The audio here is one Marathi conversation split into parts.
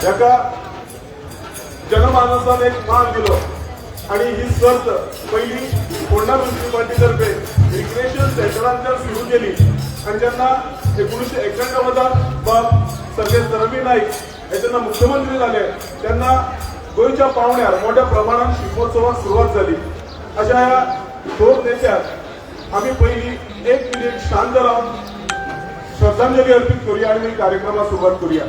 एका जनमानसान एक मान दिलो आणि ही सर्त पहिली फोंडा म्युन्सिपाल्टीतर्फे रिक्रिएशन सेंटरांचेर सुरू केली आणि जेन्ना 1991 मध्ये बाब सर्वेश रवी नाईक हे जेन्ना मुख्यमंत्री झाले तेन्ना गोयच्या पावण्यार मोठ्या प्रमाणात शिगमोत्सवाक सुरुवात झाली. अशा ह्या थोर नेत्याक आम्ही पहिली एक मिनिट शांत राहून श्रद्धांजली अर्पित करूया आणि कार्यक्रमाला सुरुवात करूया.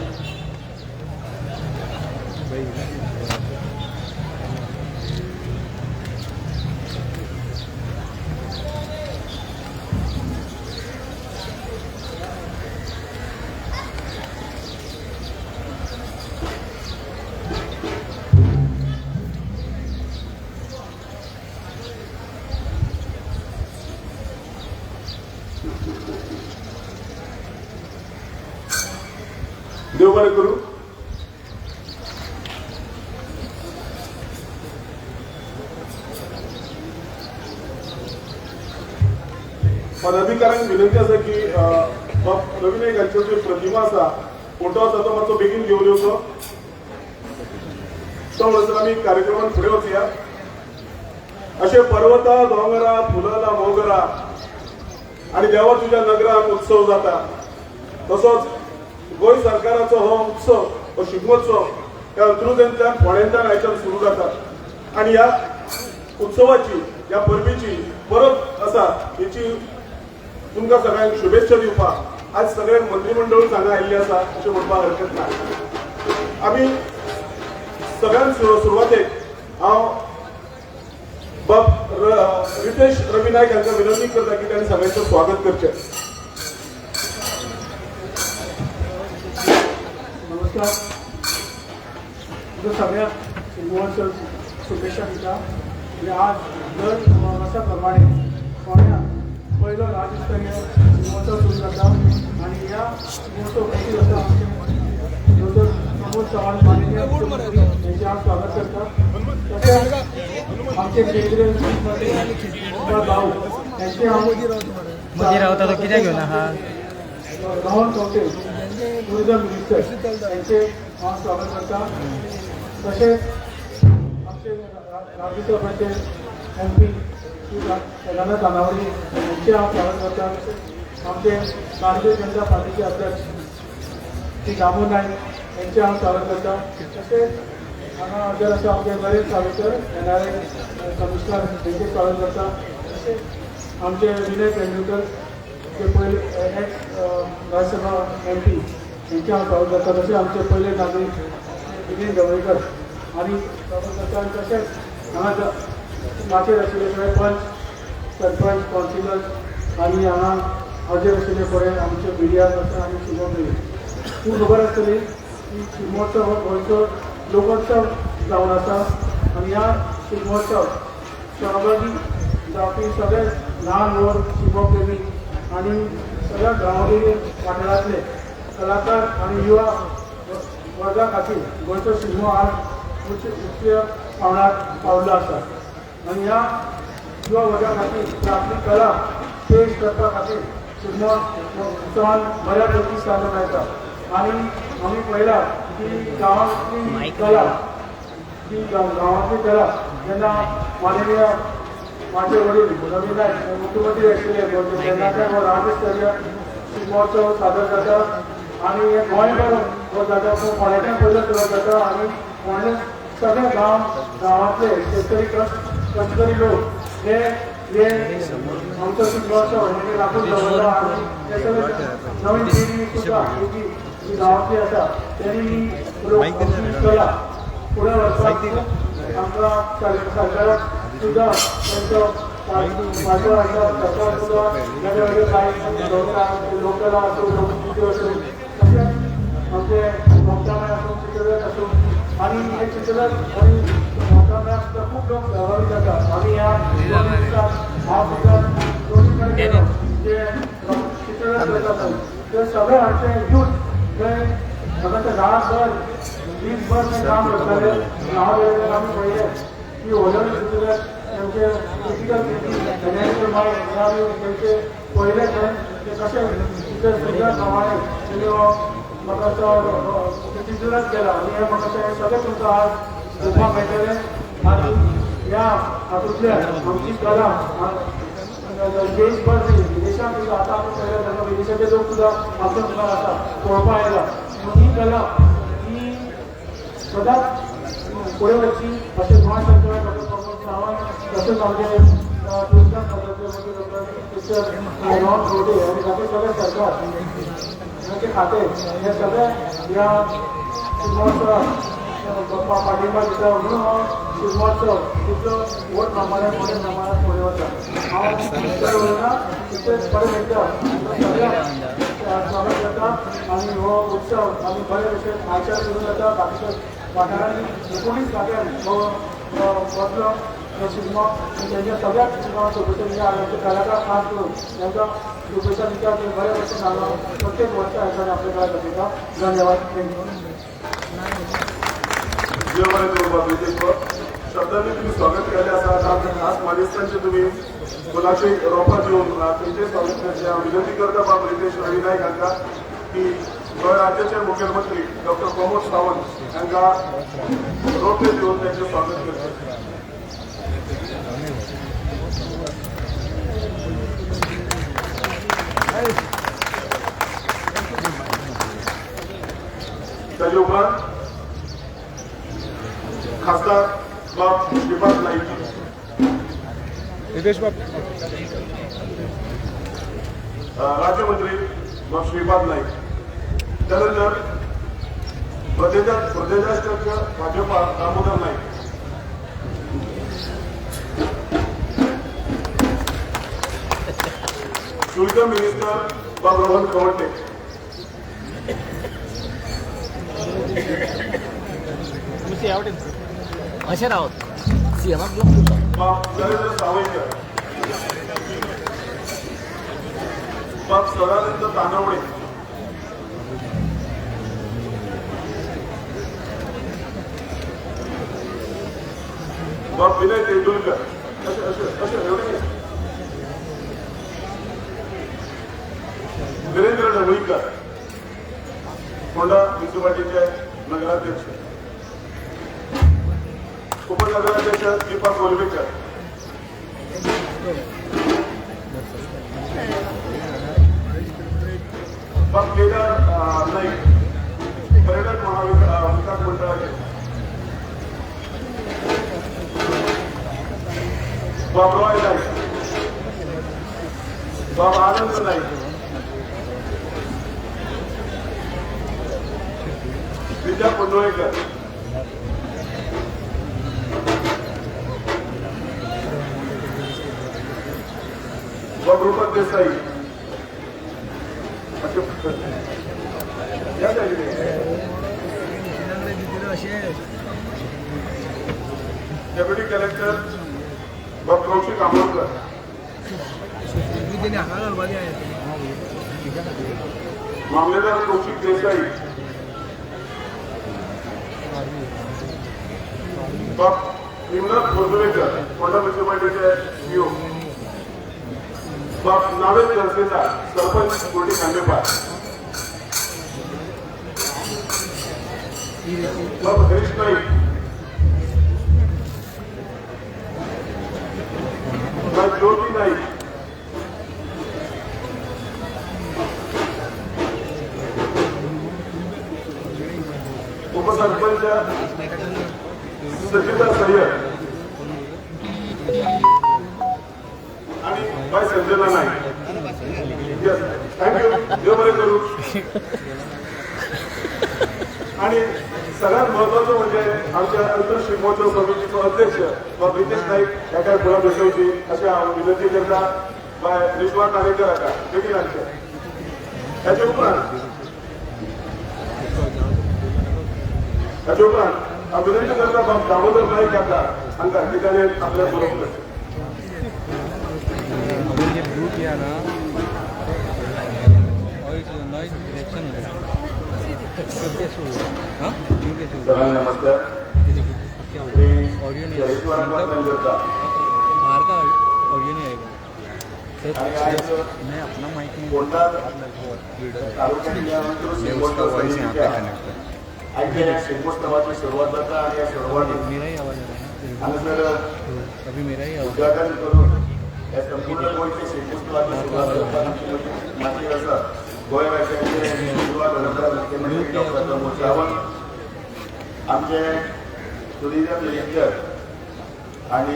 देव बरे करू. पदाधिकाऱ्यांक विनंती आसा की रवी नाईक हांची जी प्रतिमा आसा फोटो आसा तो मातसो बेगीन घेवन येवचो. तो म्हणसर आमी कार्यक्रमान फुडें वचुया. अशे पर्वता दोंगरा फुलला मोगरा आणि देवा तुझ्या नगरात उत्सव जाता तसोच गोंय सरकाराचो हो उत्सव हो शिगमोत्सव ह्या अंत्रुजांतल्यान फोंड्यांतल्यान आयच्यान सुरू जाता आणि ह्या उत्सवाची ह्या परबीची परत आसा हेची तुमकां सगळ्यांक शुभेच्छा दिवपाक आज सगळ्यांक मंत्रिमंडळ हांगा आयिल्ले आसा अशें म्हणपाक हरकत ना. आमी सगळ्यांत सुरवातेक हांव बाब रितेश रवी नाईक हांकां विनंती करता की तांणी सगळ्यांचें स्वागत करचें. नमस्कार. सगळ्या शिगमोत्सव शुभेच्छा दिता. आणि आज दर वर्षाप्रमाणे फोंड्यां पहिलो राज्यस्तरीय शिगमोत्सव सुरू जाता आणि ह्या शिगमोत्सवाची जाता डॉक्टर प्रमोद चव्हाण माननीय मुख्यमंत्री यांचे हांव स्वागत करता. तशेंच आमचे केंद्रीय मंत्री भाऊ यांचे हांव मोदी रावता तो कित्याक घेवन आहा राहुल कवटे टुरिझम मिनिस्टर यांचे हांव स्वागत करता. तसेच आमचे राज्यसभेचे MP राणा दानावडी यांचे हांव स्वागत करता. आमचे भारतीय जनता पार्टीचे अध्यक्ष श्री दामो नाईक यांचे हांव स्वागत करता. तसेच हांगा हजर आसा आमचे नरेश सावयकर NRI कमिशनर यांचे स्वागत करता. तसेच आमचे विनय पेडणेकर जे पहिले राज्यसभा MP यांचे हांव स्वागत करता. तशेंच आमचे पहिले नागरीक विनय ढवळेकर आणि स्वागत करता. तशेंच हांगा माचेर आशिल्ले सगळे पंच सरपंच कावन्सिलर आणि हांगा हजर आशिल्ले पळय आमचे मिडिया आसा आनी शिगमोत्सव. खूब खबर आसतली की शिगमोत्सव हो गोंयचो लोकोत्सव जावन आसा आणि ह्या शिगमोत्सव सहभागी जावपी सगळे ल्हान व्हड शिगमोप्रेमी आणि सगळ्या गांवगिरी वाठारांतले कलाकार आणि युवा वर्गा खातीर गोंयचो शिगमो आज उच्च पावणार पावलो आसा. आणि ह्या युवा वर्गा खातीर आपली कला पेश करपा खातीर शिगमो उत्सवान बऱ्या पैकी साधन मेळटा. आणि आमी पळयला की गांवांतली कला जेन्ना माननीय माझे वडील रवी नाईक मुख्यमंत्री आशिल्ले तेन्ना हो राज्यस्तरीय शिगमोत्सव सादर जाता आणि हे गोंयभर हो जाता पूण फोंड्याच्यान पयलो सुरवात जाता आणि फोंड्या सगळे गांवांतले शेतकरी कष्टकरी लोक हे आमचो शिगमोत्सव हे राखून दवरला आणि ते सगळे नवीन पिढी सुद्दां जी गांवांतली आसा त्यांनी कला फुडें व्हरपाक आमकां सरकाराक सुद्दां तांचो वांटो आसा. सरकार सुद्दां वेगवेगळे काही लोककला आसूं लोकनृत्य आसूं तशेंच आमचे वखदां आसूं चित्ररथ आसूं आणि हे चित्ररथ आणि वखदां सुद्दां खूब लोक सहभागी जातात. आमी ह्या हांव सुद्दां दोनी कडेन जे चित्ररथ जातात ते सगळे हांचे यूथ जे म्हाका रातभर दीसभर ते काम करताले. हांव आमी पळयलें की व्हडले चित्ररथ त्यांचे फिजिकल फायनान्शियल मायंड त्यांचे पहिले ते कसे तिथे सुद्धा प्रमाणे म्हाका तिथूनच गेला आणि हे म्हाका ते सगळे तुमकां आज पळोवपाक मेळटले आनी ह्या हातूंतल्या आमची कला देशभर विदेशांत सुद्दां आतां आमी पळयलें तेन्ना विदेशाचे लोक सुद्दां आमच्या मुखार आसा पळोवपाक येता पूण ही कला ही सदांच फुडें वचची अशें गोंय सरकार डॉक्टर प्रमोद सावंत तशेंच आमचे टुरिझम खात्याचे मिनिस्टर राम रोडे आनी ताचे सगळे सरकार हांचे खाते हे सगळे ह्या शिगमोत्सवाक पाठिंबा दिता म्हणून हो शिगमोत्सव तितलो व्हड प्रमाणांत मोठ्या प्रमाणांत फुडें वता हांव उलयना तितलेच बरें मेळटा सगळ्यांक स्वागत करता आनी हो उत्सव आमी बरे भशेन आचार करून जाता बाकीच्या वाठारांनी एकोणीस जाग्यार हो वचलो शिगमो तेंच्या सगळ्याच शिगमो सोबतून जे आमचे कलाकार खास करून तांकां शुभेच्छा दिता ते बरे भशेन हांगा प्रत्येक वर्सा येता आपले कला दाखयता धन्यवाद थँक्यू शब्दांनी तुम्ही स्वागत केले आसा खास मानेस्तांचे तुम्ही फुलाची रोपां दिवन तेंचे स्वागत करचे हांव विनंती करता बाब रितेश रवी नायक हांकां की गोंय राज्याचे मुख्यमंत्री डॉक्टर प्रमोद सावंत हांकां रोपे दिवन त्यांचे स्वागत करचे ताजे उपरांत खासदार बाब श्रीपाद नाईक राज्यमंत्री बाब श्रीपाद नाईक त्यानंतर प्रदेशाध्यक्ष भाजपा दामोदर नाईक शुल्क मिनिस्टर बाब रोहन खवटे अशें रावत सीएमाक ब्लॉक करता बाब नरेंद्र सावयकर बाब सदानंद तानवडे बाब विनय तेंडुलकर अशें एवढे वीरेंद्र ढवळीकर फोंडा म्युनिसिपालिटीचे नगराध्यक्ष उपनगराध्यक्ष दीपक गोलवेकर बाब केदार नाईक पर्यटन महाविकास मंडळाचे बाब रॉय नाईक बाब आनंद नाईक विद्या पडोळेकर बाब रूपक देसाई डेप्युटी कलेक्टर बाब कौशिक आमोणकर मामलेदार कौशिक देसाई बाब हिमनाथ भोजवेकर फोंडा म्युनिसिपालिटीचे सीओ बाब नावेद तहसीलदार सरपंच कोटी खांडेपार बाब हरीश नाईक बाब ज्योती नाईक उपसरपंच सचिता सय्यद आणि बाय संजना नाईक यस थँक्यू देव बरे करू आणि सगळ्यात महत्वाचं म्हणजे आमच्या अंतर शिगमोत्सव समितीचो अध्यक्ष बाब रितेश नाईक ह्या फुलां भेटवची अशें हांव विनंती करता बाय रिश्वा काणेकर हाका बेगीन हाडचे ताचे उपरांत हांव विनंती करता बाब दामोदर नाईक हांकां ठिकाणी आपल्या बरोबर नमस्कार ऑडियो नहीं आएगा मैं अपना माइक में तालुक्यातल्या उसका वॉइस यहाँ पे कनेक्ट है आयच्या या शिल्पोत्सवाची सुरुवात जाता आणि या सुरुवातीत मेराही आवाज आ रहा है हांगासर अभी मेराही आवाज उद्घाटन करून या संपूर्ण गोंयच्या शिल्पोत्सवाची सुरुवात करताना आमची माती आसा गोंय राज्याचे सुरवात वडोदरा मुख्यमंत्री डॉक्टर प्रमोद सावंत आमचे टुरिझम मिनिस्टर आणि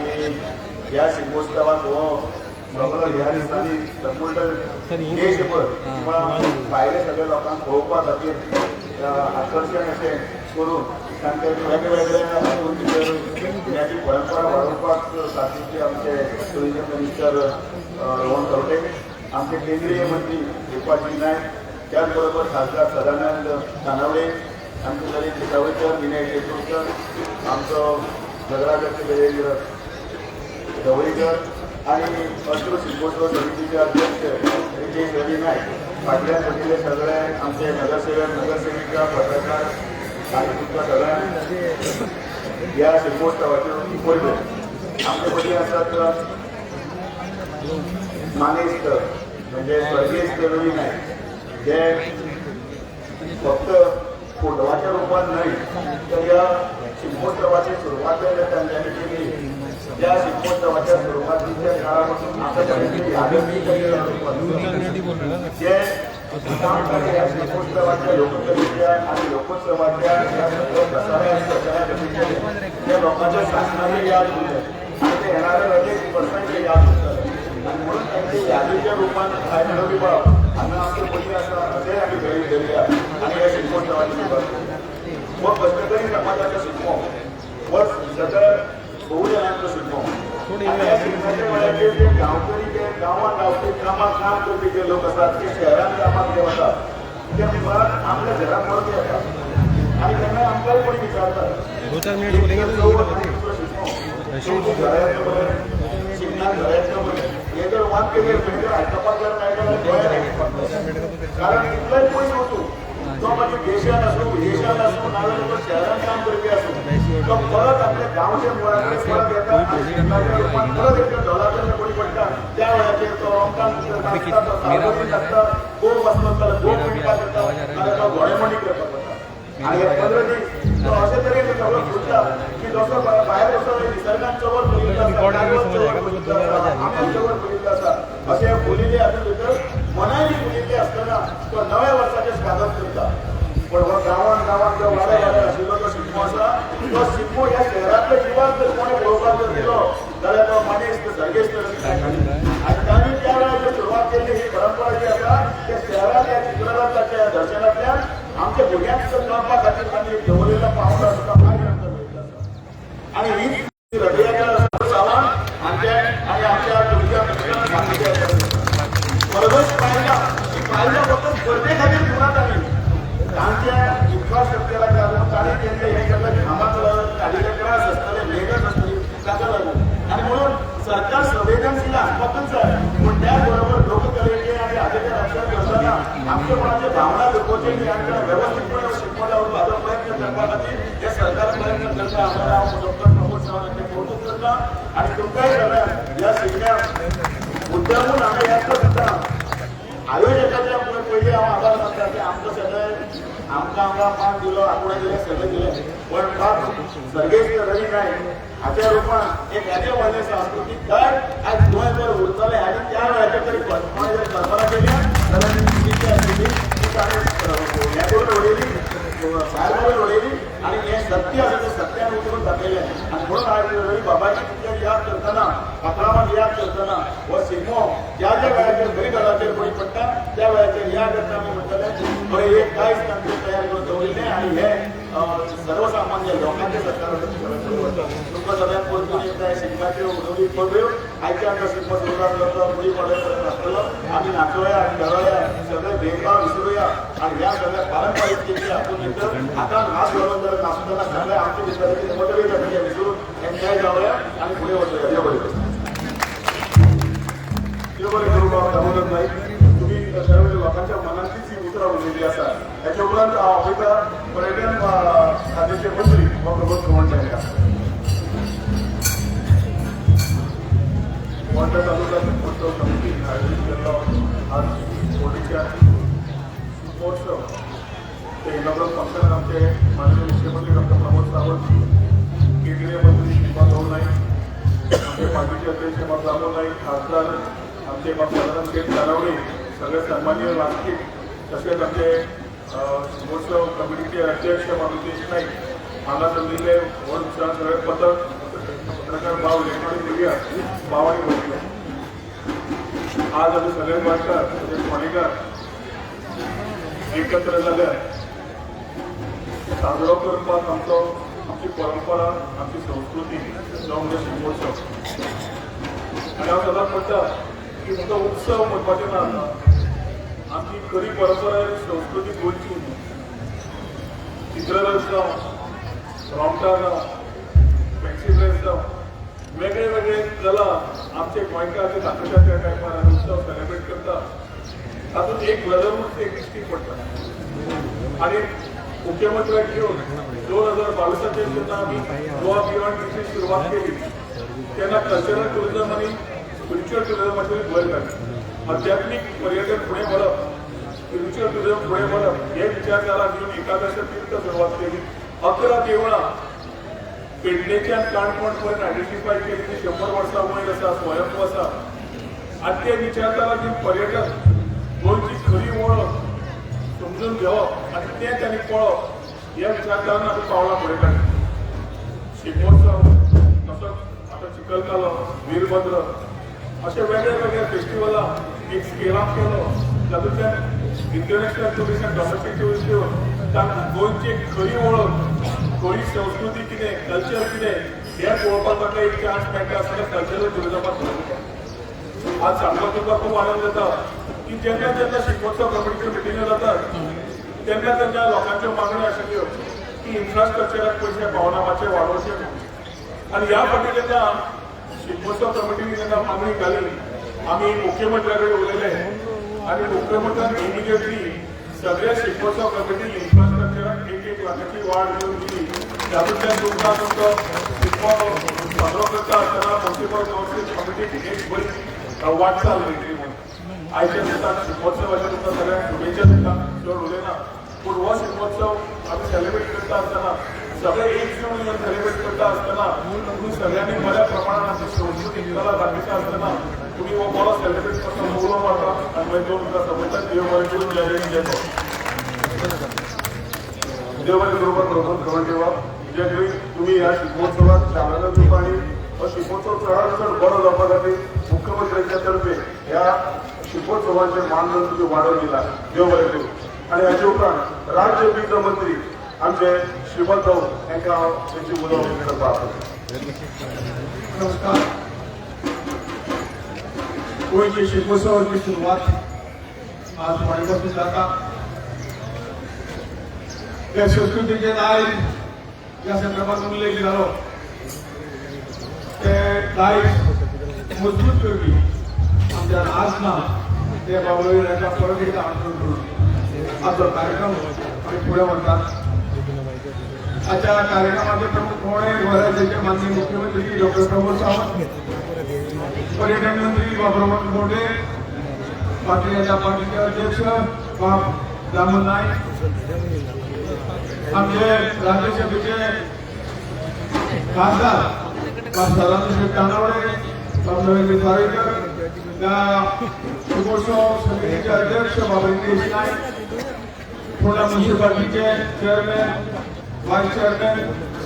या शिल्पोत्सवात हो सगळो ह्या दिसांनी संपूर्ण देशभर किंवा भायल्या सगळ्या लोकांक पळोवपा खातीर आकर्शण अशें करून तांचे वेगवेगळ्या ह्याची परंपरा वाडोवपाक सातत्य आमचे टुरिझम मिनिस्टर रोहन खंवटे आमचे केंद्रीय मंत्री श्रीपाद नायक त्याच बरोबर खासदार सदानंद कानावडे आमचे ललित सावयकर विनय टेकूरकर आमचो नगराध्यक्ष देवेंद्र ढवळीकर आणि अश्रू शिल्पोत्सव समितीचे अध्यक्ष रितेश रवी नायक फाटल्यान बशिल्ले सगळे आमचे नगरसेवक नगरसेविका पत्रकार आणि तुमकां सगळ्यांक ह्या शिल्पोत्सवाच्यो पयल्यो आमचे मदीं आसात मानेस्त म्हणजे स्वर्गीय रवी नायक जे फक्त फोटवाच्या रूपात न्हय तर या शिल्पोत्सवाची सुरवात तांच्यांनी केली त्या शिल्पोत्सवाच्या सुरुवातीच्या काळापासून आतापर्यंत जे काम करते या शिल्पोत्सवाच्या लोककलेच्या आणि लोकोत्सवाच्या या सर्व प्रसारासाठी त्या लोकांच्या शासनाने याद होते आणि ते येणाऱ्या अनेक वर्षांचे याद होतात आणि म्हणून त्यांच्या यादीच्या रूपात काय ठरवली बाब आणि आमचे पयलीं आसा अशें आमी घरी धरल्या आणि या शिल्पोत्सवाची सुरवात केली व कष्टकरी समाजाचा शिल्पो व सगळं बहुजनांचो शिल्पो आणि या शिल्पाच्या वेळाचेर जे गांवकरी जे गांवांत रावपी कामाक काम करपी जे लोक आसात ते शहरांत कामाक जे वतात ते मुखार आपल्या घरांत परत येतात आणि तेन्ना आमकांय कोणी विचारतात दो चार मिनट बोलेंगे शिगम्याक घरांतलो बरें हे जर वाद केले म्हणजे आयकपाक जर काय जाल्यार गोंयांत आयकपाक कारण इतलोय पयस वचूं तो मागीर देशांत आसूं विदेशांत आसूं नाजाल्यार तो शहरांत काम करपी आसूं तो परत आपल्या गांवच्या मुळांतल्यान परत येता आनी शिगम्याच्या रूपान परत एकदा ढोलाच्या कोणी पडटा त्या वेळाचेर तो रोमटान नाचता तो सार्वजनीक नाचता गोड वाजता जाल्यार गोड म्हणपाक येता नाजाल्यार तो घोडेमोडणी करपाक येता आणि हे 15 दीस तो अशे तरेन सगळो फुटता की जसो भायर असो निसर्गान चवर फुलिल्लो आसा आंब्यान चवर फुलिल्लो आसा अशें फुलिल्ले हातूंत भितर मनाय फुलिल्ली आसतना तो नव्या वर्साचें स्वागत करता पण हो गांवांत जो वाड्या आशिल्लो तो शिगमो आसा तो शिगमो ह्या शहरांतल्या जिवाक जर कोणें पळोवपाक जर दिलो जाल्यार तो मनीस सर्गेस्त आनी तांणी त्या वेळाचेर सुरवात केल्ली ही परंपरा जी आसा त्या शहरांत या चित्ररथाच्या दर्शनांतल्यान आमच्या भुरग्यांक कळपा खातीर तांणी दवरिल्लो पावलो आसा तो आयज आमकां मेळटा आसा आणि ही हृदयाच्या सावन आमच्या तुमच्या परदेश पाहिला फक्त गर्दे खातीर पुरात आमी तांच्या इन्फ्रास्ट्रक्चराक लागून ताणें केल्ले हे सगळे कामाक काडिल्ले त्रास आसतले मेहनत आसतली ताका लागून आणि म्हणून सरकार संवेदनशील आसपाकच जाय पूण त्या बरोबर लोककलेचे आणि हाजेचे रक्षण करतना आमचे कोणाचे भावना दुखोवचे न्ही आनी ताका व्यवस्थीतपणे शिकवण लावून हाजो प्रयत्न करपा खातीर हे सरकार प्रयत्न करता हांव डॉक्टर प्रमोद सावंत कौतुक करता आनी तुमकांय सगळ्यांक ह्या शिगम्याक मुद्दामून हांगा येता सुद्दां आयोजकाच्या पयलीं हांव आभार मानता की आमकां सगळे आमकां हांगा मान दिलो आंकडे दिले सगळे दिले पण बाब सर्गेस्त रवी नायक हाच्या रूपान एक येदे व्हडले सांस्कृतीक दायज आज गोंयभर उरतले आनी त्या वेळाचेर तरी कोणें जर कल्पना केल्या जाल्यार ती चुकीची आशिल्ली ती ताणें हें करून उडयली भायर करून उडयली आनी हें सत्य आसा तें सत्यान उतरून दाखयलें आनी म्हणून आज रवी बाबाची तुमच्या याद करतना अकरामाक याद करतना हो शिगमो ज्या ज्या वेळाचेर खरी घराचेर कोणी पडटा त्या वेळाचेर या करता आमी म्हणटले बरें एक कांयच तांचे तयार करून दवरिल्लें आनी हें सर्वसामान्य लोकांचे सरकार तुमकां सगळ्यांक परतून एकदा शिगम्याच्यो उडोवणी पळयो आयच्या आमकां शिगमो सुरवात करता फुडी पडत आसतलो आमी नाचोया खेळोया सगळे भेदभाव विसरुया आनी ह्या सगळ्या पारंपारीकतेचे हातूंत भितर हातान हात घालून जर नाचतना सगळे आमचे भितर मतभेद आसा ते विसरून एकठांय जावया आनी फुडें वचूया देव बरें देव बरें करूं बाब दामोदर नायक तुम्ही सर्व लोकांच्या मनांतलीच ही उतरां उरलेली आसा हेच्या उपरांत हांव आपयता पर्यटन खात्याचे मंत्री व प्रमोद सावंत यांका मोठ्या तालुका शिल्पोत्सव समितीन आयोजीत केल्लो आज होळीच्या शिल्पोत्सव ते इनॉग्रल फंक्शन आमचे माननीय दामो नाईक खासदार आमचे बाबासाहेब शेठ नारावणे सगळे सन्माननीय नागरिक तसेच आमचे शिमगोत्सव कमिटीचे अध्यक्ष मारुती नाईक हांगा जमलेले व्हड सगळे पत्रकार भाव इलेक्ट्रॉनिक मिडिया भाव आणि भगिनी आज आम्ही सगळे गोंयकार म्हणजे फोंडेकार एकत्र जाल्यार साजरो करपाक आमची परंपरा आमची संस्कृती जावं म्हणजे शिमगोत्सव आनी हांव सदांच म्हणटा की फक्त उत्सव म्हणपाचें ना आमची खरी परंपरा आनी संस्कृती गोंयची चित्ररथ जावं रोमटा जावं फॅन्सी ड्रेस जावं वेगळे वेगळे कला आमचे गोंयकार जे दाखयतात त्या टायमार आमी उत्सव सेलिब्रेट करता तातूंत एक ब्रदरहूड एक दिश्टी पडटा आनी मुख्यमंत्र्याक घेवन 2022 जेन्ना आमी गोवा बियॉन्ड ट्रिपची सुरवात केली तेन्ना कल्चरल टुरिजम आनी स्पिरिच्युअल टुरिजमाचेर भर घातली आध्यात्मीक पर्यटन फुडें व्हरप स्पिरिच्युअल टुरिजम फुडें व्हरप हे विचारधारा घेवन एकादश तीर्थ सुरवात केली 11 देवळां पेडणेच्यान काणकोण पर्यंत आयडेंटिफाय केली ती 100 वर्सां वयर आसा स्वयंभू आसा आनी ते विचारधारा घेवन पर्यटक गोंयची खरी वळख समजून घेवप आनी तें त्यांनी पळोवप ह्या विचारधारान आमी पावलां फुडें काडली शिमगोत्सव तसोच आतां चिखलकालो वीरभद्र अशे वेगळे वेगळे फेस्टिवलां एक स्केलाप केलो तातूंतल्यान इंटरनॅशनल टुरिस्ट आनी डॉमेस्टीक टुरिस्ट घेवन तांकां गोंयची खरी वळख गोंयची संस्कृती कितें कल्चर कितें हें पळोवपाक ताका एक चान्स मेळटा आसतना कल्चरल टुरिजमाक आज सांगपाक तुमकां खूब आनंद जाता की जेन्ना जेन्ना शिमगोत्सव कमिटीच्यो मिटिंग्यो जातात तेन्ना तेन्ना लोकांच्यो मागण्यो आशिल्ल्यो की इन्फ्रास्ट्रक्चराक पयशे पावना मातशे वाडोवचे म्हणून आनी ह्या फावटी जेन्ना शिमगोत्सव कमिटीनी जेन्ना मागणी घाली आमी मुख्यमंत्र्या कडेन उलयले आनी मुख्यमंत्र्यान इमिजिएटली सगळ्या शिमगोत्सव कमिटी इन्फ्रास्ट्रक्चराक 1 लाखाची वाड घेवन दिली तातूंतल्यान तुमकां तुमचो शिमगो साजरो करता आसतना म्युनिसिपल कावन्सील कमिटीक एक बरी वाटचाल मेळटली म्हणून आयच्या दिसाक शिमगोत्सवाच्या तुमकां सगळ्यांक शुभेच्छा दिता चड उलयना पूण हो शिमगोत्सव आमी सेलिब्रेट करता आसतना सगळे एकजूट येवन सेलिब्रेट करता आसतना तुमी सगळ्यांनी बऱ्या प्रमाणात आमची संस्कृती कला दाखयता आसतना तुमी हो बरो सेलिब्रेट करता उलो मारता आनी मागीर दोन तुका समजता देव बरें करून जय जय देव बरें करपाक प्रबोध करून ठेवा जे तुम्ही ह्या शिमगोत्सवात शामेल दिवप आनी हो शिमगोत्सव चडांत चड बरो जावपा खातीर मुख्यमंत्र्यांच्या तर्फे ह्या शिमगोत्सवाचें मानधन तुमी वाडोवन दिला देव बरें करूं आनी हाचे उपरांत राज्य वित्त मंत्री आमचे श्रीमंत भाऊ हांकां हांव तेंची उलोवणी करपाक नमस्कार गोंयचे शिमगोत्सवाची सुरवात आज फोंडेपासून जाता त्या संस्कृतीचे दायज ह्या संदर्भात उल्लेख जालो ते दायज मजबूत करपी आमच्या नाचना ते बाबळी हाका परत एकदा आमंत्रण करून आजचो कार्यक्रम आमी फुडें व्हरतात आजच्या कार्यक्रमाचे प्रमुख कोणे गोंयचे माननीय मुख्यमंत्री डॉक्टर प्रमोद सावंत पर्यटन मंत्री बाबुराव मोटे भारतीय जनता पार्टीचे अध्यक्ष बाब दामोदर नाईक आमचे राज्यसभेचे खासदार बाब सदानंद तानावडे बाब नरेंद्र सारेकर शिमगोत्सव समितीचे अध्यक्ष बाब निलेश नाईक फोंडा म्युनिसिपालिटीचे चेअरमॅन वाईस चेअरमॅन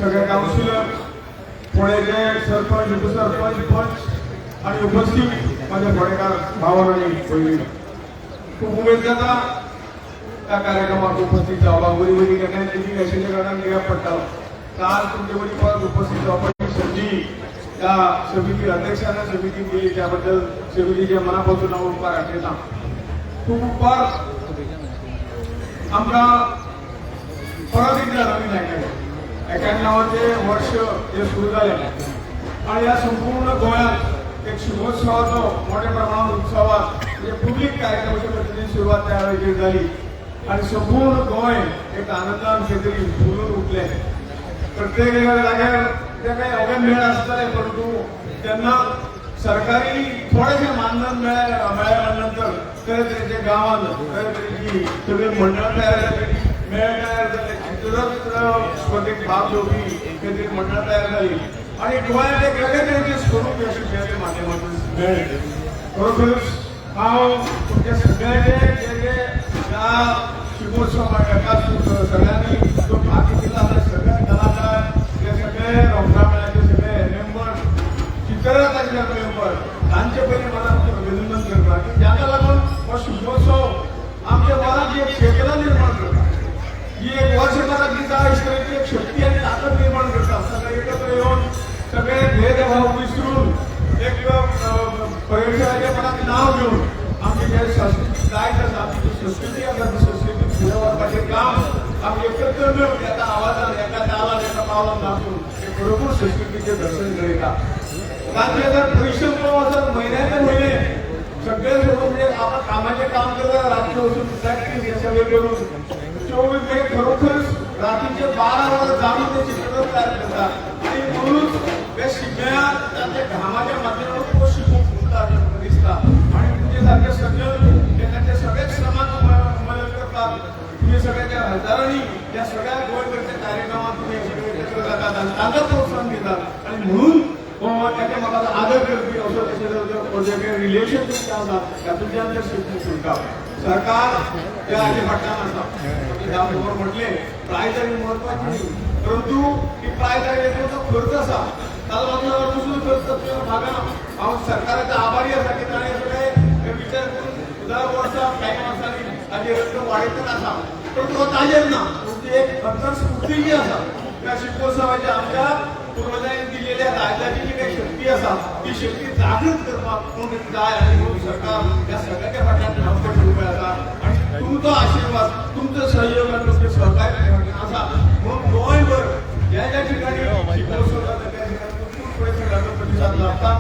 सगळे काउन्सिलर फोंडेचे सरपंच उपसरपंच पंच आणि उपस्थित माझ्या फोंडेकार भावांनी भयणी खूप उमेद जाता त्या कार्यक्रमात उपस्थित जावपाक बरी बरी केन्ना आशिल्ल्या कारणान गिराक पडटालो काल तुमचे बरी परत उपस्थित जावपाची संधी त्या समिती अध्यक्षांना समिती दिली त्याबद्दल समितीच्या मनापासून हांव उपकार आठयता खूप उपकार आमकां परत एकदा नवीन आयकले 91 वर्ष हे सुरू झाले आणि या संपूर्ण गोंयांत एक शिमगोत्सवाचो मोठ्या प्रमाणात उत्सवात म्हणजे पब्लीक कार्यक्रमाच्या पद्दतीन सुरवात त्या वेळेचेर जाली आणि संपूर्ण गोंय एक आनंदान खंय फुलून उठले प्रत्येक जाग्यार ते काही अवघड मेळ आसताले परंतु तेन्ना सरकारी थोडेशे मानधन मेळ्ळ्या नंतर तरेतरेच्या गांवांत तरेतरेची सगळी मंडळां तयार जाली मेळ तयार जाले चित्ररथ स्पर्धेक भाग घेवपी मंडळां तयार जाली आणि गोंयांत एक वेगळे तरेचे स्वरूप या शिगम्याच्या माध्यमातून मेळ्ळें. खरोखरच हांव तुमच्या सगळ्यांचे जे ह्या शिगमोत्सव एका सगळ्यांनी जो भाग घेतला त्या सगळ्या कलाकार, ते सगळे रंगमेळ्याचे सगळे मेंबर, चित्ररथाचे मेंबर, तांचे पयलीं मला अभिनंदन करता की जाका लागून हो शिगमोत्सव आमच्या मनात एक चेतना निर्माण करता, ही एक वर्षभरातली जाय तरेची एक शक्ती आणि ताकद निर्माण करता. सगळे एकत्र येऊन सगळे भेदभाव विसरून एक पर्यटनाच्या मनात नाव घेऊन आमची जे संस्कृती जायच आसा, आमची संस्कृती आसा ती संस्कृती फुडें व्हरपाचें काम आमी एकत्र मेळून एका आवाजान, एका तालान, एका पावलान नाचून एक खरोखर संस्कृतीचें दर्शन करयता. तांचे जर परिश्रम पळोवप आसत म्हयन्याचे म्हयने सगळे सोडून म्हणजे आपण कामाचे काम करता, रात्री वचून प्रॅक्टीस हे सगळे करून 24 मे खरोखरच रात्रीचे 12 वरां जाणून ते चित्रपट तयार करता. आणि म्हणून त्या शिगम्यात त्याच्या घामाच्या माध्यमातून तो शिगमो फुटता दिसता. आणि तुमचे सारखे सज्जन ते त्यांच्या सगळ्याच श्रमात मदत करतात. तुम्ही सगळ्याच्या हजारांनी त्या सगळ्या गोंयभरच्या कार्यक्रमात तुम्ही सगळे एकत्र जातात आणि तांकां प्रोत्साहन दितात. आणि म्हणून एकामेकाचो आदर करपी असो प्रोजेक्ट रिलेशन तुमचें आसा तातूंतल्यान ते शिगमो फुलता. सरकार त्या हाचे फाटल्यान आसा. ह्या बरोबर म्हटलें प्रायजारी म्हत्वाची, परंतु ही प्रायजारी जो खर्च आसा ताजो म्हाका पसून खर्च भागाना. हांव सरकाराचो आभारी आसा की ताणें सगळे विचार करून दर वर्सा कांय वर्सांनी ताची रक्कम वाडयतच आसा. पण तो ताजेर ना, तुमची एक अंतरस्फूर्ती जी आसा त्या शिगमोत्सवाची आमच्या पूर्वजांनी दिलेल्या राजाची जी काही शक्ती आसा ती शक्ती जागृत करपाक कोण जाय. आणि म्हणून सरकार या सगळ्याच्या फाटल्यान ठामपणे उबें आसा. आणि तुमचो आशिर्वाद, तुमचो सहयोग आनी तुमचें सहकार्य आसा. म्हणून गोंयभर ज्या ज्या ठिकाणी शिगमोत्सव जाता त्या ठिकाणी भरपूर सगळ्यांचो प्रतिसाद लाभता.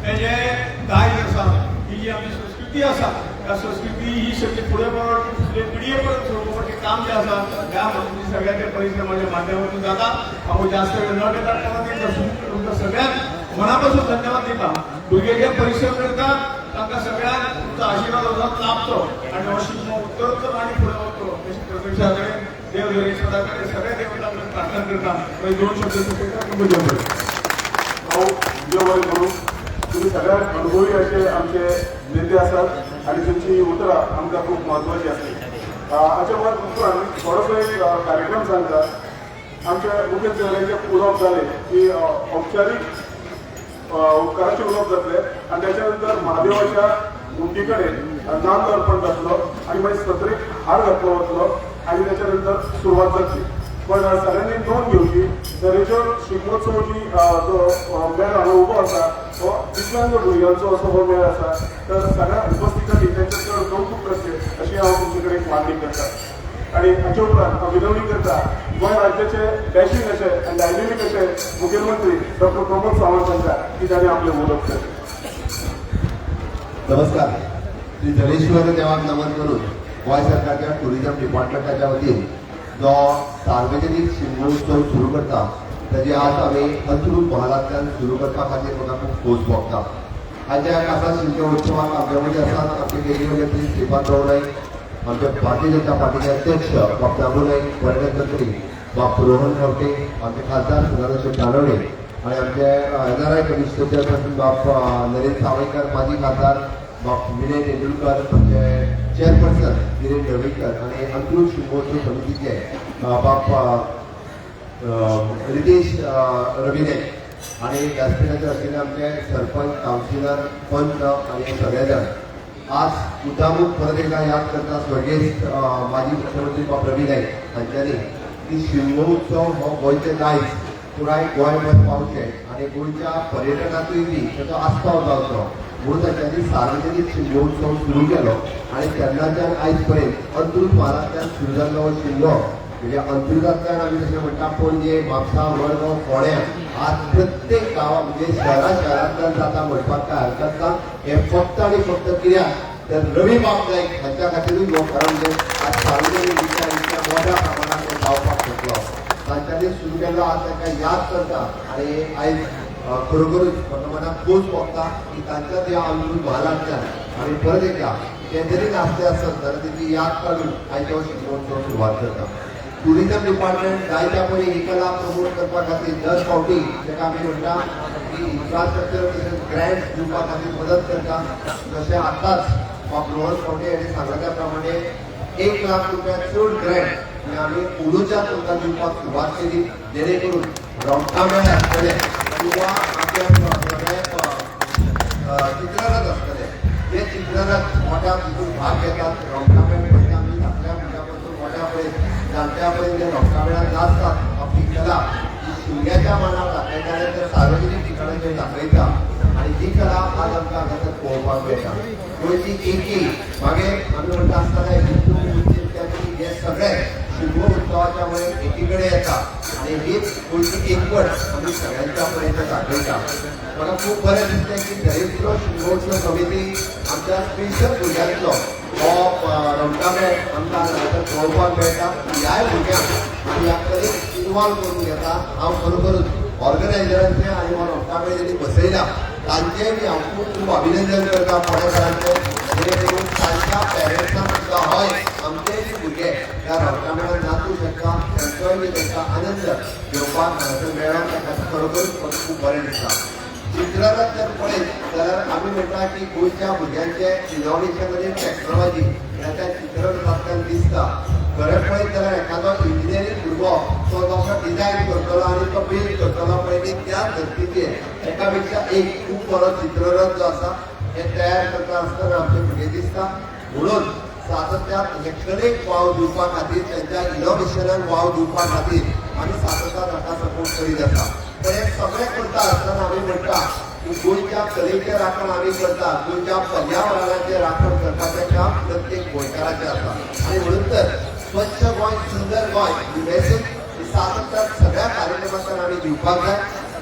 तेजें दायज आसा, ही जी आमची संस्कृती आसा त्या संस्कृती ही शक्ती फुडें फुडले पिडयेपर्यंत सोडोवपाचें काम जें आसा त्या सगळ्याच्या परिश्रमाच्या माध्यमातून जाता. हांव जास्त वेळ न घेता तुमकां सगळ्यांक मनापासून धन्यवाद दिता. भुरगे जे परिश्रम करतात तांकां सगळ्यांक तुमचो आशिर्वाद असोच लाभचो आणि हो शिगमो उत्तरोत्तर आणि फुडें वचचो अशी प्रतीक्षा कडेन देव ईश्वरा कडेन सगळ्या देवतां कडेन प्रार्थना करता. पळय 2 शब्द सुचयता तुमकां देव बरें. हांव देव बरें करूं. तुम्ही सगळ्यात अनुभवी असे आमचे नेते असतात आणि तुमची उतरां आमकां खूप महत्वाची असते. हाच्या उपरांत थोडोसो एक कार्यक्रम सांगता. आमच्या मुखेल सोयऱ्यांचे उलोवप जाले की औपचारीक उपकाराचे उलोवप जातले आणि त्याच्यानंतर महादेवाच्या मुंडी कडेन नाम अर्पण जातलो आणि मागीर सत्रेक हार घातलो वतलो आणि त्याच्यानंतर सुरवात जातली. पण सगळ्यांनी नोंद घेवची तरेच्यो शिगमोत्सव जी जो मेळ हांगा उबो आसा तो दिव्यांग भुरग्यांचो असो हो मेळ आसा. तर सगळ्या उपस्थितांनी तेंचें चड कौतुक करचें अशी हांव तुमचे कडेन मागणी करता. आणि हाचे उपरांत हांव विनवणी करता गोंय राज्याचे डॅशिंग अशे आनी डायनेमीक अशे मुखेलमंत्री डॉक्टर प्रमोद सावंत हांकां की ताणें आपलें उलोवप केलें. नमस्कार. श्री जलेश्वर देवाक नमन करून गोंय सरकारच्या टुरिझम डिपार्टमेंटाच्या वतीन जो सार्वजनीक शिगमोत्सव सुरू करता ताची आज आमी अंत्रूज महालांतल्यान सुरू करपा खातीर म्हाका खूब खोस भोगता. आजच्या खासा शिगमोत्सवाक आमचे मदीं आसात आमचे केंद्रीय मंत्री श्रीपादराव नाईक, आमचे भारतीय जनता पार्टीचे अध्यक्ष बाब दामू नाईक, पर्यटन मंत्री बाब रोहन खंवटे, आमचे खासदार सुधाकर कानडे आणि आमचे NRI कमिशनर चेअरपर्सन बाब नरेंद्र सावयकर, माजी खासदार बाब विनय तेंडुलकर, आमचे चेअरपर्सन धिरेन ढवळीकर आणि अंत्रूज शिगमोत्सव समितीचे बाब रितेश रविने आणि व्यासपीठाचे आशिल्ले आमचे सरपंच, कावन्सिलर, पंच आणि सगळे जाण आज मुद्दामून परत एकदा याद करता स्वर्गीय माजी मुख्यमंत्री बाब रवी नाईक हांच्यांनी की शिगमोत्सव हो गोंयचें दायज पुराय गोंयभर पावचें आणि गोंयच्या पर्यटनातूय बी ताचो आस्पाव जावचो म्हणून तांच्यांनी सार्वजनीक शिगमोत्सव सुरू केलो. आणि तेन्नाच्यान आयज पर्यंत अंत्रूज म्हालांतल्यान सुरू जाल्लो हो शिगमो म्हणजे अंत्रुजांतल्यान आमी जशें म्हणटा पणजे, म्हापसा, मडगांव, फोंड्या आज प्रत्येक गांवां म्हणजे शहरांतल्यान जाता म्हणपाक काय हरकत ना. हे फक्त आनी फक्त कित्याक तर रवी बाब नाईक हांच्या खातीरूच हो कारण म्हणजे आज सार्वजनीक विचार इतक्या मोठ्या प्रमाणात जावपाक शकलो. तांच्यांनी सुरू केल्लो आज तांकां याद करता आणि आयज खरोखरूच म्हाका मनाक खोस भोगता की तांच्याच ह्या अंत्रूज म्हालांतल्यान आमी परत एकदा ते जरी नासले आसत जाल्यार तेची याद काडून आयच्या शिगमोत्सव सुरवात करता. टुरिझम डिपार्टमेंट जायत्या पयलीं ही कला प्रमोट करपा खातीर दर फावटी जेका आमी म्हणटा की इन्फ्रास्ट्रक्चर तशेंच ग्रँट दिवपा खातीर मदत करता. जशें आतांच रोहन फावटे हांणी सांगल्या त्या प्रमाणे 1 लाख रुपया चड ग्रँट आमी उलोवच्या तुमकां दिवपाक सुरवात केली, जेणे करून रोमटा मेळ आसतले किंवा चित्ररथ असतले जे चित्ररथ मोठ्या तितून भाग घेतात. रोमटा मेळ म्हणजे आमी धाकट्या भुरग्यां पासून मोठ्या पर्यंत जाणट्या पर्यंत जे रोमटा मेळाक नाचतात आपली कला जी शिमग्याच्या मनार दाखयता तर सार्वजनीक ठिकाणाचेर दाखयता आणि जी कला आज आमकां हांगासर पळोवपाक मेळटा. गोंयची एकी मागीर आमी म्हणटा आसतना हे सगळे शिगमो उत्सवाच्या मुळे एकीकडे येता आणि हीच गोंयची एकवट आमी सगळ्यांच्या पर्यंत दाखयता. म्हाका खूब बरें दिसलें की दरेकलो शिगमोत्सव समिती आमच्या स्पेशल भुरग्यांचो हो रोमटा मेळ आमकां हांगासर पळोवपाक मेळटा. ह्याय भुरग्यांक आमी ह्या कलेक इनवॉल्व करून घेता. हांव खरोखरूच ऑर्गनायझरांचे आनी हो रोमटा मेळ जेणी बसयला तांचेय बी हांव खूब खूब अभिनंदन करता फोंडेकारांचें, जेणे करून तांच्या पेरंट्सांक सुद्दां हय आमचेय बी भुरगे ह्या रोमटा मेळाक नाचूं शकता, तांचोय बी तांकां आनंद घेवपाक हांगासर मेळ्ळो. ताका खरोखरूच म्हाका खूब बरें दिसता. चित्ररथ जर पळयत जाल्यार आमी म्हणटा की गोंयच्या भुरग्यांचें इनोव्हेशन म्हणजे टॅक्नोलॉजी ह्या चित्ररथांतल्यान दिसता. खरें पळयत जाल्यार एखादो इंजिनियरींग भुरगो तो जसो डिजायन करतलो आनी तो बिल्ड करतलो पळय ती त्या धर्तीचेर एका पेक्षा एक खूब बरो चित्ररथ जो आसा हे तयार करता आसतना आमचे भुरगे दिसता. म्हणून सातत्यान हे कलेक वाव दिवपा खातीर त्यांच्या इनोव्हेशनाक वाव दिवपा खातीर आमी सातत्यान ताका सपोर्ट करीत आसा. पण हे सगळें करता आसतना आमी म्हणटा की गोंयच्या कलेचें राखण आमी करता, गोंयच्या पर्यावरणाचें राखण करपाचें काम प्रत्येक गोंयकाराचें आसा. आनी म्हणून तर स्वच्छ गोंय सुंदर गोंय ही मेसेज सातत्यान सगळ्या कार्यक्रमांतल्यान आमी दिवपाक जाय.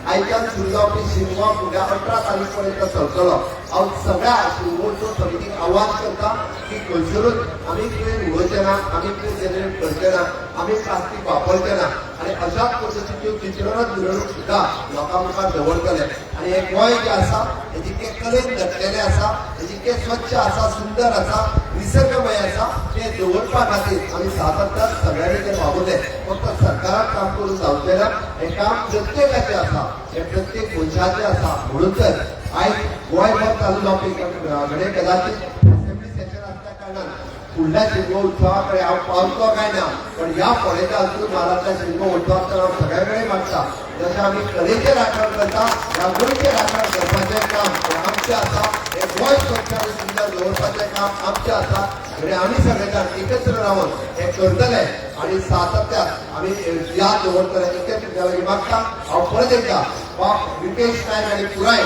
आयच्यान सुरू जावपी शिगमो फुडल्या 18 तारीख पर्यंत चलतलो. हांव सगळ्या शिगमोत्सव समितीक आवाज करता की खंयसरूच आमी कितें उडोवचें ना, आमी कितें जनरेट करचें ना, आमी प्लास्टीक वापरचें ना आनी अशाच पद्दतीच्यो चित्ररथ मिरवणूक सुद्दां लोकां मुखार दवरतले. आनी हे गोंय जें आसा हे जितकें कलेन नटलेलें आसा, हे जितकें स्वच्छ आसा, सुंदर आसा, निसर्गमय आसा तें दवरपा खातीर आमी सातत्यान सगळ्यांनी तें वावुरलें. फक्त सरकाराक काम करून जावचें ना, हें काम प्रत्येकाचें आसा, हें प्रत्येक मनशाचें आसा. म्हणून तर आयज गोंयभर चालू जावपी घडये कदाचित असेंब्ली सेशन आसल्या कारणान फुडल्या शिगमो उत्सवा कडेन हांव पावतलो काय ना, पण ह्या फोंडेच्या अंतूर म्हालांतल्या शिगमो उत्सवाक तर हांव सगळ्या कडेन मागता जशें आमी कलेचें राखण करता ह्या गोंयचें राखण करपाचें काम आमचें आसा. हें गोंय स्वच्छ आनी सुंदर दवरपाचें काम आमचें आसा. म्हणजे आमी सगळे जाण एकत्र रावन हें करतले आनी सातत्यान आमी याद दवरतले. एकत्र लागीं मागता हांव परत एकदा रितेश नायक आनी पुराय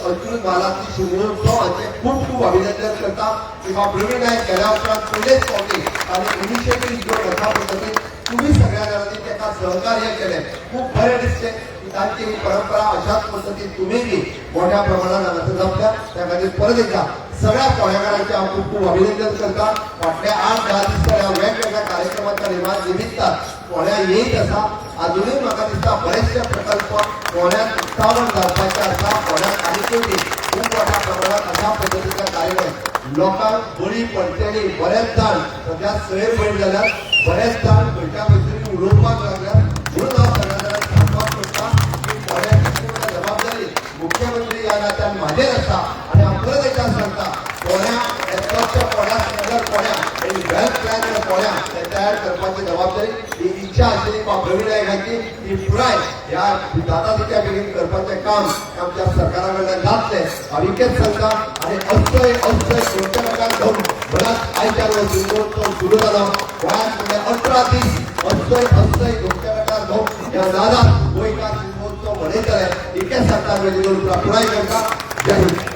अंतूर म्हालांतली शिगमो उत्सव हांचें खूब खूब अभिनंदन करता. किंवा प्रवीण नायक गेल्या उपरांत पयलेच फावटी ताणें इनिशिएटीव घेवन अशा पद्दतीन तुम्ही सगळ्या जाणांनी ताका सहकार्य केलें. खूब बरें दिसलें की तांची ही परंपरा अशाच पद्दतीन तुमी बी मोठ्या प्रमाणात हांगासर जपल्या. त्या खातीर परत एकदा सगळ्या फोंडेकारांचें हांव खूब खूब अभिनंदन करता. फाटल्या 8-10 दीस ह्या वेगवेगळ्या कार्यक्रमाच्या निमित्तान फोंड्या येयत आसा. अजुनूय म्हाका दिसता बरेचशे प्रकल्प फोंड्यांत उक्तावण जावपाचे आसा. फोंड्यांत आनीकूय बी खूब मोठ्या प्रमाणात अशा पद्दतीचे कार्यक्रम लोकांक बळी पडटली. बरेच जाण सध्या सैर बळी जाल्यात, बरेच जाण खंयच्या खंयतरी उडोवपाक लागल्यात. म्हणून हांव सगळ्या जाणांक सांगपाक सोदतां की फोंड्याची पूर्ण जबाबदारी मुख्यमंत्री ह्या नात्यान म्हाजेर आसा. आनी हांव परत एकदा सांगता फोंड्या हे स्वच्छ फोंड्या, सुंदर फोंड्या आनी वेल्थ प्लॅन फोंड्या हे तयार करपाची जबाबदारी ही इच्छा आशिल्ली प्रवीण नायकाची ती पुराय ह्या जाता तितल्या बेगीन करपाचें काम आमच्या सरकारा कडल्यान जातलें हांव इतकेंच सांगता. आनी अस्तय गोंयच्या लोकांक घेवन बराच आयच्या रोज शिगमोत्सव सुरू जालो. गोंयांत फुडले 18 दीस अस्तय गोंयच्या लोकांक घेवन ह्या नादान गोंयकार शिगमोत्सव मनयतले. इतकेंच सांगता पुराय करता. जय हिंद.